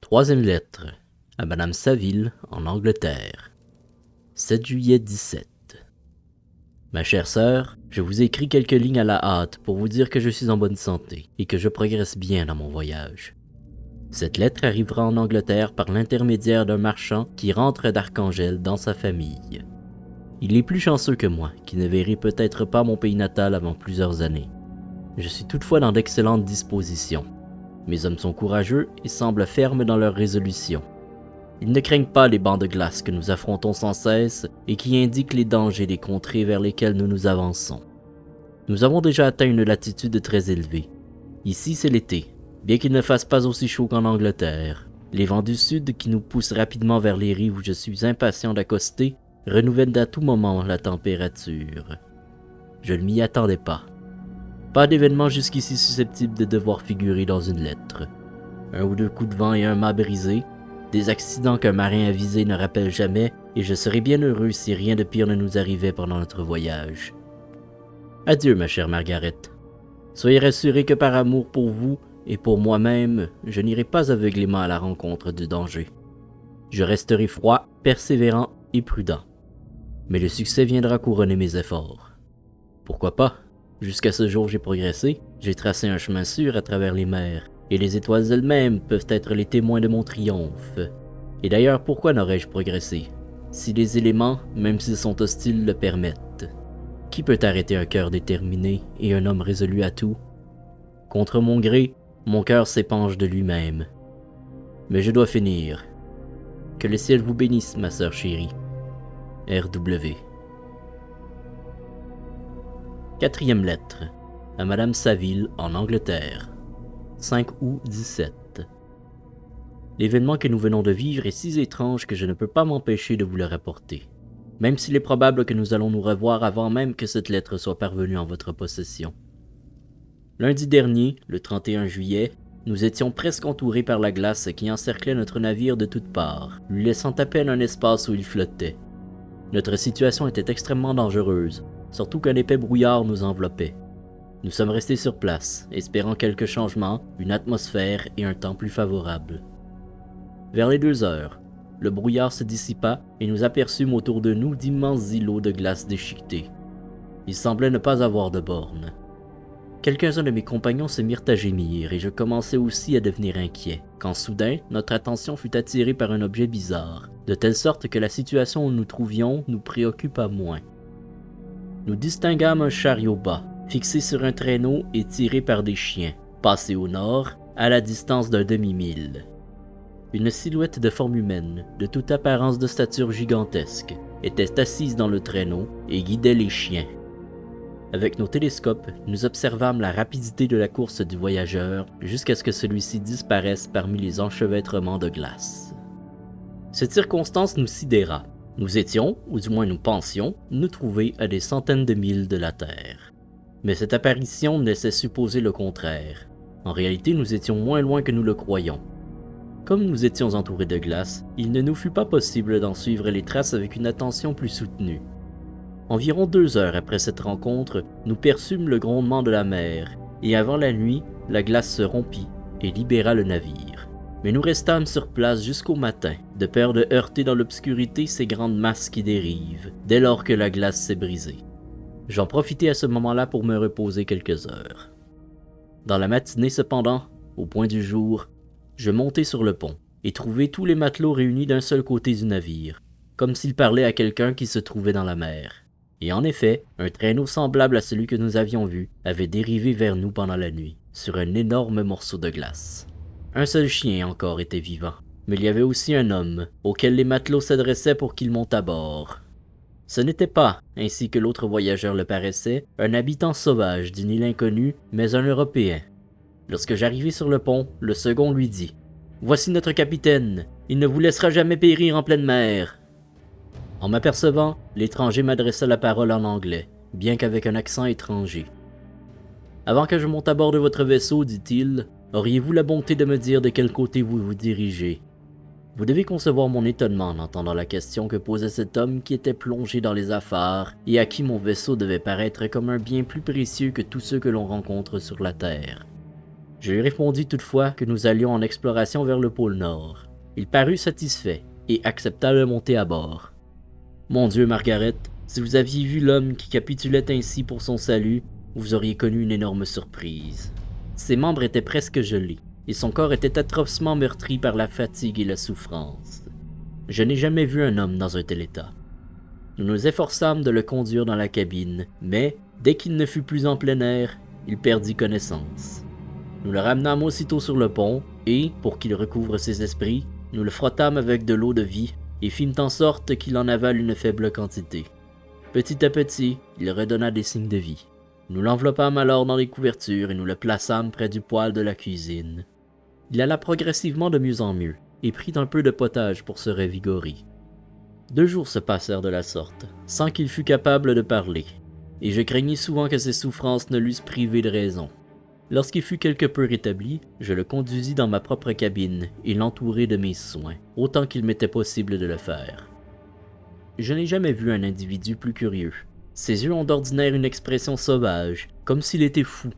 Troisième lettre, à Madame Saville, en Angleterre. 7 juillet 17. Ma chère sœur, je vous écris quelques lignes à la hâte pour vous dire que je suis en bonne santé et que je progresse bien dans mon voyage. Cette lettre arrivera en Angleterre par l'intermédiaire d'un marchand qui rentre d'Archangel dans sa famille. Il est plus chanceux que moi, qui ne verrai peut-être pas mon pays natal avant plusieurs années. Je suis toutefois dans d'excellentes dispositions. Mes hommes sont courageux et semblent fermes dans leurs résolutions. Ils ne craignent pas les bancs de glace que nous affrontons sans cesse et qui indiquent les dangers des contrées vers lesquelles nous nous avançons. Nous avons déjà atteint une latitude très élevée. Ici, c'est l'été, bien qu'il ne fasse pas aussi chaud qu'en Angleterre. Les vents du sud qui nous poussent rapidement vers les rives où je suis impatient d'accoster renouvellent à tout moment la température. Je ne m'y attendais pas. Pas d'événement jusqu'ici susceptible de devoir figurer dans une lettre. Un ou deux coups de vent et un mât brisé, des accidents qu'un marin avisé ne rappelle jamais, et je serais bien heureux si rien de pire ne nous arrivait pendant notre voyage. Adieu, ma chère Margaret. Soyez rassurée que par amour pour vous et pour moi-même, je n'irai pas aveuglément à la rencontre du danger. Je resterai froid, persévérant et prudent. Mais le succès viendra couronner mes efforts. Pourquoi pas? Jusqu'à ce jour, j'ai progressé, j'ai tracé un chemin sûr à travers les mers, et les étoiles elles-mêmes peuvent être les témoins de mon triomphe. Et d'ailleurs, pourquoi n'aurais-je progressé? Si les éléments, même s'ils sont hostiles, le permettent. Qui peut arrêter un cœur déterminé et un homme résolu à tout? Contre mon gré, mon cœur s'épanche de lui-même. Mais je dois finir. Que le ciel vous bénisse, ma sœur chérie. R.W. Quatrième lettre, à Madame Saville, en Angleterre. 5 août 17. L'événement que nous venons de vivre est si étrange que je ne peux pas m'empêcher de vous le rapporter, même s'il est probable que nous allons nous revoir avant même que cette lettre soit parvenue en votre possession. Lundi dernier, le 31 juillet, nous étions presque entourés par la glace qui encerclait notre navire de toutes parts, lui laissant à peine un espace où il flottait. Notre situation était extrêmement dangereuse, surtout qu'un épais brouillard nous enveloppait. Nous sommes restés sur place, espérant quelques changements, une atmosphère et un temps plus favorable. Vers les 2 heures, le brouillard se dissipa et nous aperçûmes autour de nous d'immenses îlots de glace déchiquetés. Ils semblaient ne pas avoir de bornes. Quelques-uns de mes compagnons se mirent à gémir et je commençais aussi à devenir inquiet, quand soudain notre attention fut attirée par un objet bizarre, de telle sorte que la situation où nous trouvions nous préoccupa moins. Nous distinguâmes un chariot bas, fixé sur un traîneau et tiré par des chiens, passé au nord, à la distance d'un demi-mille. Une silhouette de forme humaine, de toute apparence de stature gigantesque, était assise dans le traîneau et guidait les chiens. Avec nos télescopes, nous observâmes la rapidité de la course du voyageur jusqu'à ce que celui-ci disparaisse parmi les enchevêtrements de glace. Cette circonstance nous sidéra. Nous étions, ou du moins nous pensions, nous trouver à des centaines de milles de la Terre. Mais cette apparition laissait supposer le contraire. En réalité, nous étions moins loin que nous le croyions. Comme nous étions entourés de glace, il ne nous fut pas possible d'en suivre les traces avec une attention plus soutenue. Environ 2 heures après cette rencontre, nous perçûmes le grondement de la mer, et avant la nuit, la glace se rompit et libéra le navire. Mais nous restâmes sur place jusqu'au matin, de peur de heurter dans l'obscurité ces grandes masses qui dérivent, dès lors que la glace s'est brisée. J'en profitai à ce moment-là pour me reposer quelques heures. Dans la matinée cependant, au point du jour, je montai sur le pont, et trouvai tous les matelots réunis d'un seul côté du navire, comme s'ils parlaient à quelqu'un qui se trouvait dans la mer. Et en effet, un traîneau semblable à celui que nous avions vu avait dérivé vers nous pendant la nuit, sur un énorme morceau de glace. Un seul chien encore était vivant, mais il y avait aussi un homme, auquel les matelots s'adressaient pour qu'il monte à bord. Ce n'était pas, ainsi que l'autre voyageur le paraissait, un habitant sauvage d'une île inconnue, mais un Européen. Lorsque j'arrivai sur le pont, le second lui dit « Voici notre capitaine, il ne vous laissera jamais périr en pleine mer. » En m'apercevant, l'étranger m'adressa la parole en anglais, bien qu'avec un accent étranger. « Avant que je monte à bord de votre vaisseau, dit-il, auriez-vous la bonté de me dire de quel côté vous vous dirigez? » Vous devez concevoir mon étonnement en entendant la question que posait cet homme qui était plongé dans les affaires et à qui mon vaisseau devait paraître comme un bien plus précieux que tous ceux que l'on rencontre sur la terre. Je lui répondis toutefois que nous allions en exploration vers le pôle Nord. Il parut satisfait et accepta de monter à bord. Mon Dieu, Margaret, si vous aviez vu l'homme qui capitulait ainsi pour son salut, vous auriez connu une énorme surprise. Ses membres étaient presque gelés, et son corps était atrocement meurtri par la fatigue et la souffrance. Je n'ai jamais vu un homme dans un tel état. Nous nous efforçâmes de le conduire dans la cabine, mais, dès qu'il ne fut plus en plein air, il perdit connaissance. Nous le ramenâmes aussitôt sur le pont, et, pour qu'il recouvre ses esprits, nous le frottâmes avec de l'eau de vie, et fîmes en sorte qu'il en avale une faible quantité. Petit à petit, il redonna des signes de vie. Nous l'enveloppâmes alors dans les couvertures et nous le plaçâmes près du poêle de la cuisine. Il alla progressivement de mieux en mieux, et prit un peu de potage pour se revigorer. 2 jours se passèrent de la sorte, sans qu'il fût capable de parler, et je craignis souvent que ses souffrances ne l'eussent privé de raison. Lorsqu'il fut quelque peu rétabli, je le conduisis dans ma propre cabine et l'entourai de mes soins, autant qu'il m'était possible de le faire. Je n'ai jamais vu un individu plus curieux. Ses yeux ont d'ordinaire une expression sauvage, comme s'il était fou.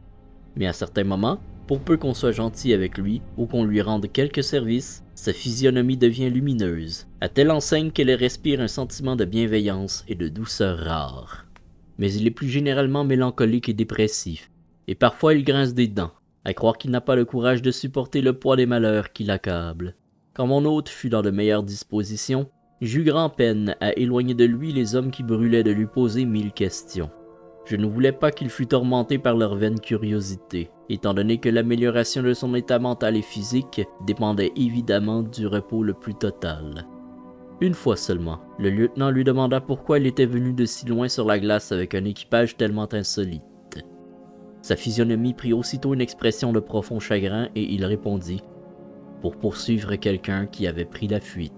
Mais à certains moments, pour peu qu'on soit gentil avec lui ou qu'on lui rende quelque service, sa physionomie devient lumineuse, à telle enseigne qu'elle respire un sentiment de bienveillance et de douceur rare. Mais il est plus généralement mélancolique et dépressif, et parfois il grince des dents, à croire qu'il n'a pas le courage de supporter le poids des malheurs qui l'accablent. Quand mon hôte fut dans de meilleures dispositions, j'eus grand-peine à éloigner de lui les hommes qui brûlaient de lui poser 1000 questions. Je ne voulais pas qu'il fût tourmenté par leur vaine curiosité, étant donné que l'amélioration de son état mental et physique dépendait évidemment du repos le plus total. Une fois seulement, le lieutenant lui demanda pourquoi il était venu de si loin sur la glace avec un équipage tellement insolite. Sa physionomie prit aussitôt une expression de profond chagrin et il répondit « Pour poursuivre quelqu'un qui avait pris la fuite. »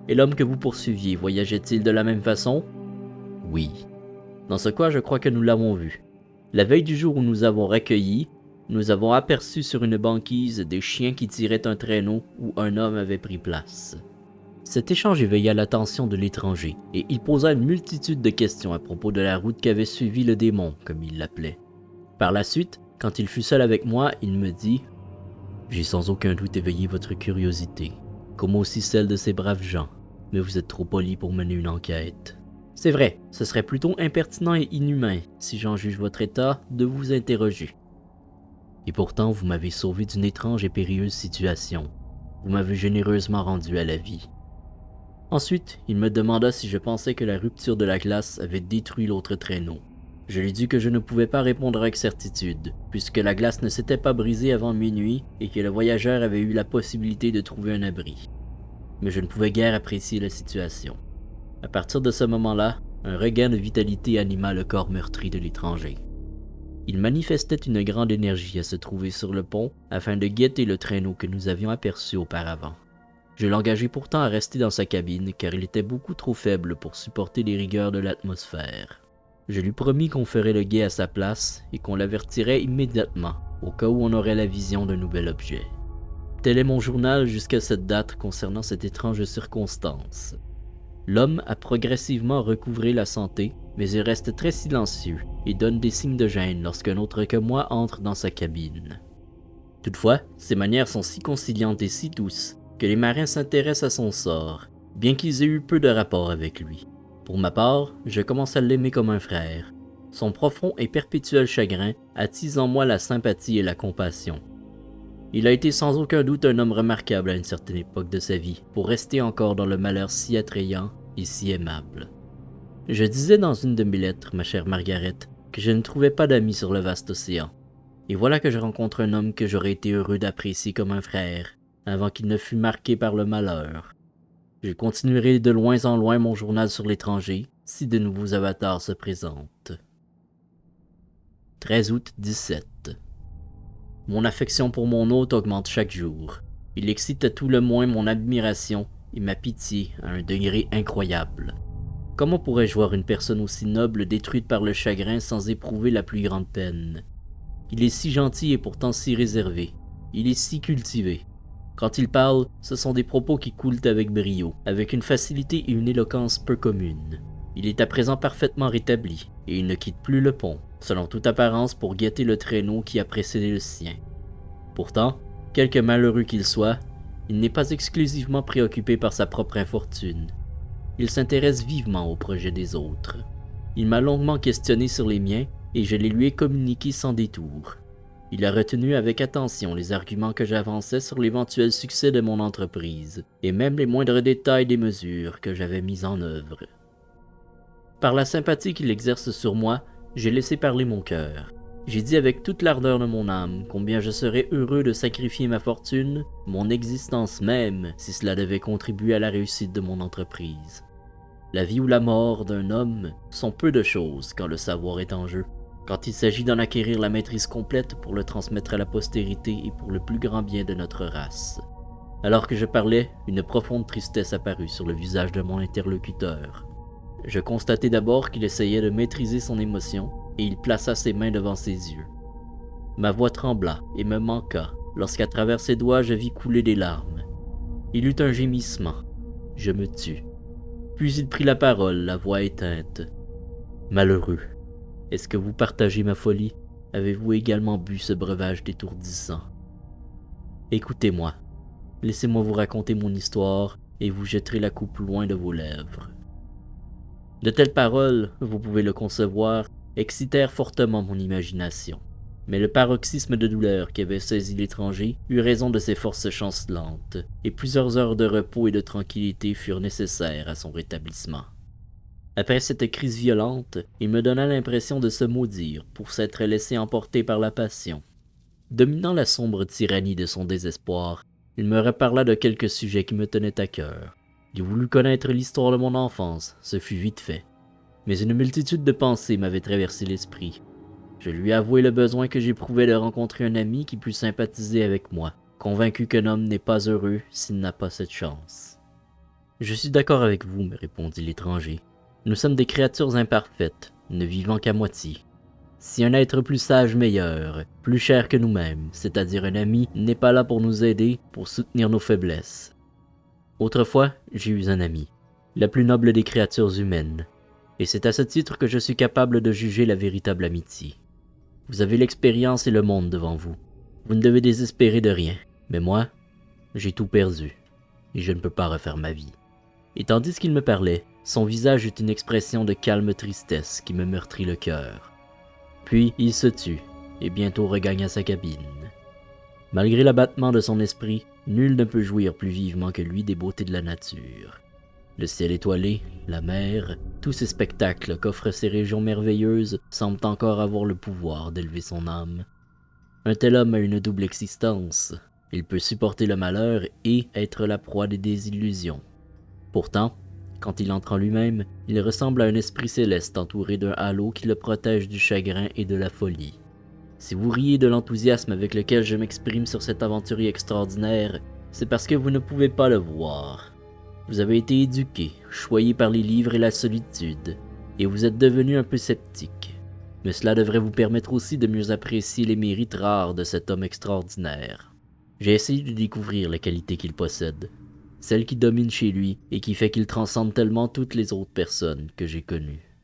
« Et l'homme que vous poursuiviez, voyageait-il de la même façon? » »« Oui. » « Dans ce cas, je crois que nous l'avons vu. La veille du jour où nous avons recueilli, nous avons aperçu sur une banquise des chiens qui tiraient un traîneau où un homme avait pris place. » Cet échange éveilla l'attention de l'étranger, et il posa une multitude de questions à propos de la route qu'avait suivie le démon, comme il l'appelait. Par la suite, quand il fut seul avec moi, il me dit « J'ai sans aucun doute éveillé votre curiosité, comme aussi celle de ces braves gens, mais vous êtes trop poli pour mener une enquête. C'est vrai, ce serait plutôt impertinent et inhumain, si j'en juge votre état, de vous interroger. Et pourtant, vous m'avez sauvé d'une étrange et périlleuse situation. Vous m'avez généreusement rendu à la vie. » Ensuite, il me demanda si je pensais que la rupture de la glace avait détruit l'autre traîneau. Je lui dis que je ne pouvais pas répondre avec certitude, puisque la glace ne s'était pas brisée avant minuit et que le voyageur avait eu la possibilité de trouver un abri. Mais je ne pouvais guère apprécier la situation. À partir de ce moment-là, un regain de vitalité anima le corps meurtri de l'étranger. Il manifestait une grande énergie à se trouver sur le pont afin de guetter le traîneau que nous avions aperçu auparavant. Je l'engageai pourtant à rester dans sa cabine car il était beaucoup trop faible pour supporter les rigueurs de l'atmosphère. Je lui promis qu'on ferait le guet à sa place et qu'on l'avertirait immédiatement au cas où on aurait la vision d'un nouvel objet. Tel est mon journal jusqu'à cette date concernant cette étrange circonstance. L'homme a progressivement recouvré la santé, mais il reste très silencieux et donne des signes de gêne lorsqu'un autre que moi entre dans sa cabine. Toutefois, ses manières sont si conciliantes et si douces que les marins s'intéressent à son sort, bien qu'ils aient eu peu de rapport avec lui. Pour ma part, je commence à l'aimer comme un frère. Son profond et perpétuel chagrin attise en moi la sympathie et la compassion. Il a été sans aucun doute un homme remarquable à une certaine époque de sa vie, pour rester encore dans le malheur si attrayant et si aimable. Je disais dans une de mes lettres, ma chère Margaret, que je ne trouvais pas d'amis sur le vaste océan. Et voilà que je rencontre un homme que j'aurais été heureux d'apprécier comme un frère, avant qu'il ne fût marqué par le malheur. Je continuerai de loin en loin mon journal sur l'étranger, si de nouveaux avatars se présentent. 13 août 17. Mon affection pour mon hôte augmente chaque jour. Il excite à tout le moins mon admiration et ma pitié à un degré incroyable. Comment pourrais-je voir une personne aussi noble détruite par le chagrin sans éprouver la plus grande peine? Il est si gentil et pourtant si réservé. Il est si cultivé. Quand il parle, ce sont des propos qui coulent avec brio, avec une facilité et une éloquence peu communes. Il est à présent parfaitement rétabli, et il ne quitte plus le pont, selon toute apparence pour guetter le traîneau qui a précédé le sien. Pourtant, quelque malheureux qu'il soit, il n'est pas exclusivement préoccupé par sa propre infortune. Il s'intéresse vivement aux projets des autres. Il m'a longuement questionné sur les miens et je les lui ai communiqués sans détour. Il a retenu avec attention les arguments que j'avançais sur l'éventuel succès de mon entreprise et même les moindres détails des mesures que j'avais mises en œuvre. Par la sympathie qu'il exerce sur moi, j'ai laissé parler mon cœur. J'ai dit avec toute l'ardeur de mon âme combien je serais heureux de sacrifier ma fortune, mon existence même, si cela devait contribuer à la réussite de mon entreprise. La vie ou la mort d'un homme sont peu de choses quand le savoir est en jeu, quand il s'agit d'en acquérir la maîtrise complète pour le transmettre à la postérité et pour le plus grand bien de notre race. Alors que je parlais, une profonde tristesse apparut sur le visage de mon interlocuteur. Je constatai d'abord qu'il essayait de maîtriser son émotion, et il plaça ses mains devant ses yeux. Ma voix trembla et me manqua lorsqu'à travers ses doigts je vis couler des larmes. Il eut un gémissement. Je me tus. Puis il prit la parole, la voix éteinte. « Malheureux, est-ce que vous partagez ma folie? Avez-vous également bu ce breuvage détourdissant? Écoutez-moi. Laissez-moi vous raconter mon histoire et vous jetterez la coupe loin de vos lèvres. » De telles paroles, vous pouvez le concevoir, excitèrent fortement mon imagination. Mais le paroxysme de douleur qui avait saisi l'étranger eut raison de ses forces chancelantes, et plusieurs heures de repos et de tranquillité furent nécessaires à son rétablissement. Après cette crise violente, il me donna l'impression de se maudire pour s'être laissé emporter par la passion. Dominant la sombre tyrannie de son désespoir, il me reparla de quelques sujets qui me tenaient à cœur. Il voulut connaître l'histoire de mon enfance, ce fut vite fait. Mais une multitude de pensées m'avait traversé l'esprit. Je lui avouai le besoin que j'éprouvais de rencontrer un ami qui pût sympathiser avec moi, convaincu qu'un homme n'est pas heureux s'il n'a pas cette chance. « Je suis d'accord avec vous, » me répondit l'étranger. « Nous sommes des créatures imparfaites, ne vivant qu'à moitié. Si un être plus sage meilleur, plus cher que nous-mêmes, c'est-à-dire un ami, n'est pas là pour nous aider, pour soutenir nos faiblesses. Autrefois, j'ai eu un ami, la plus noble des créatures humaines, et c'est à ce titre que je suis capable de juger la véritable amitié. Vous avez l'expérience et le monde devant vous. Vous ne devez désespérer de rien, mais moi, j'ai tout perdu, et je ne peux pas refaire ma vie. » Et tandis qu'il me parlait, son visage eut une expression de calme tristesse qui me meurtrit le cœur. Puis il se tut, et bientôt regagna sa cabine. Malgré l'abattement de son esprit, nul ne peut jouir plus vivement que lui des beautés de la nature. Le ciel étoilé, la mer, tous ces spectacles qu'offrent ces régions merveilleuses semblent encore avoir le pouvoir d'élever son âme. Un tel homme a une double existence. Il peut supporter le malheur et être la proie des désillusions. Pourtant, quand il entre en lui-même, il ressemble à un esprit céleste entouré d'un halo qui le protège du chagrin et de la folie. Si vous riez de l'enthousiasme avec lequel je m'exprime sur cet aventurier extraordinaire, c'est parce que vous ne pouvez pas le voir. Vous avez été éduqué, choyé par les livres et la solitude, et vous êtes devenu un peu sceptique. Mais cela devrait vous permettre aussi de mieux apprécier les mérites rares de cet homme extraordinaire. J'ai essayé de découvrir la qualité qu'il possède, celle qui domine chez lui et qui fait qu'il transcende tellement toutes les autres personnes que j'ai connues.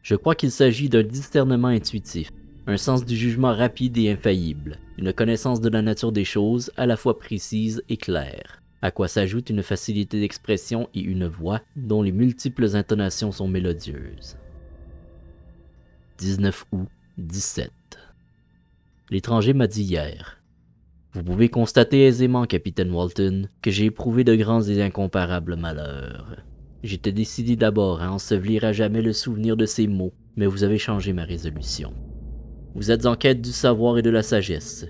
Je crois qu'il s'agit d'un discernement intuitif, un sens du jugement rapide et infaillible, une connaissance de la nature des choses à la fois précise et claire, à quoi s'ajoute une facilité d'expression et une voix dont les multiples intonations sont mélodieuses. 19 août 17. L'étranger m'a dit hier: « Vous pouvez constater aisément, capitaine Walton, que j'ai éprouvé de grands et incomparables malheurs. J'étais décidé d'abord à ensevelir à jamais le souvenir de ces mots, mais vous avez changé ma résolution. Vous êtes en quête du savoir et de la sagesse.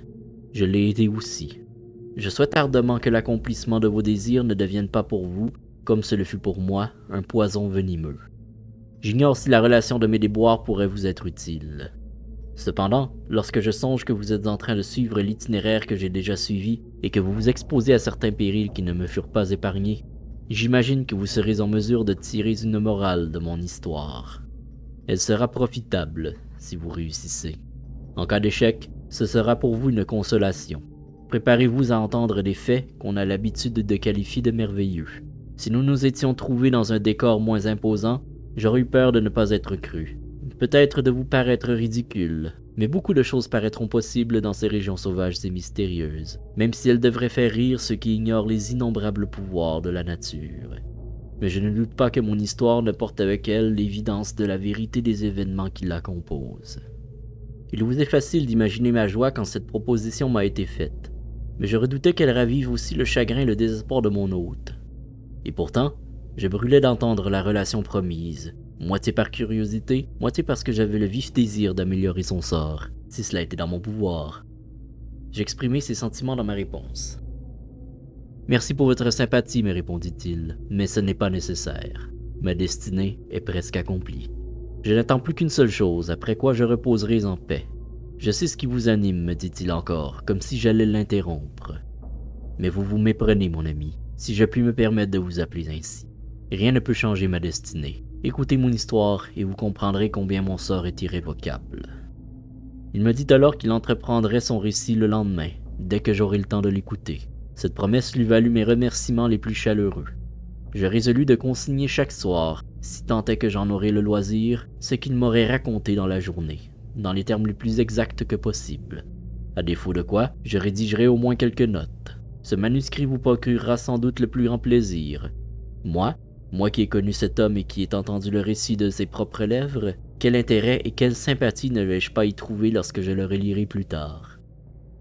Je l'ai été aussi. Je souhaite ardemment que l'accomplissement de vos désirs ne devienne pas pour vous, comme ce le fut pour moi, un poison venimeux. J'ignore si la relation de mes déboires pourrait vous être utile. Cependant, lorsque je songe que vous êtes en train de suivre l'itinéraire que j'ai déjà suivi et que vous vous exposez à certains périls qui ne me furent pas épargnés, j'imagine que vous serez en mesure de tirer une morale de mon histoire. Elle sera profitable si vous réussissez. En cas d'échec, ce sera pour vous une consolation. Préparez-vous à entendre des faits qu'on a l'habitude de qualifier de merveilleux. Si nous nous étions trouvés dans un décor moins imposant, j'aurais eu peur de ne pas être cru. Peut-être de vous paraître ridicule, Mais beaucoup de choses paraîtront possibles dans ces régions sauvages et mystérieuses, même si elles devraient faire rire ceux qui ignorent les innombrables pouvoirs de la nature. Mais je ne doute pas que mon histoire ne porte avec elle l'évidence de la vérité des événements qui la composent. Il vous est facile d'imaginer ma joie quand cette proposition m'a été faite, mais je redoutais qu'elle ravive aussi le chagrin et le désespoir de mon hôte. Et pourtant, je brûlais d'entendre la relation promise, moitié par curiosité, moitié parce que j'avais le vif désir d'améliorer son sort, si cela était dans mon pouvoir. J'exprimai ces sentiments dans ma réponse. « Merci pour votre sympathie, me répondit-il, mais ce n'est pas nécessaire. Ma destinée est presque accomplie. Je n'attends plus qu'une seule chose, après quoi je reposerai en paix. Je sais ce qui vous anime, me dit-il encore, comme si j'allais l'interrompre. Mais vous vous méprenez, mon ami, si je puis me permettre de vous appeler ainsi. Rien ne peut changer ma destinée. Écoutez mon histoire et vous comprendrez combien mon sort est irrévocable. » Il me dit alors qu'il entreprendrait son récit le lendemain, dès que j'aurai le temps de l'écouter. Cette promesse lui valut mes remerciements les plus chaleureux. Je résolus de consigner chaque soir, si tant est que j'en aurais le loisir, ce qu'il m'aurait raconté dans la journée, dans les termes les plus exacts que possible. À défaut de quoi, je rédigerai au moins quelques notes. Ce manuscrit vous procurera sans doute le plus grand plaisir. Moi qui ai connu cet homme et qui ai entendu le récit de ses propres lèvres, quel intérêt et quelle sympathie ne vais-je pas y trouver lorsque je le relirai plus tard.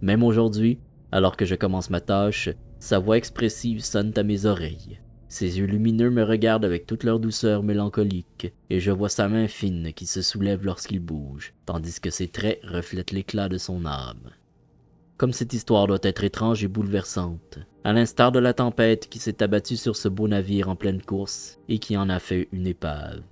Même aujourd'hui, alors que je commence ma tâche, sa voix expressive sonne à mes oreilles. Ses yeux lumineux me regardent avec toute leur douceur mélancolique, et je vois sa main fine qui se soulève lorsqu'il bouge, tandis que ses traits reflètent l'éclat de son âme. Comme cette histoire doit être étrange et bouleversante, à l'instar de la tempête qui s'est abattue sur ce beau navire en pleine course et qui en a fait une épave.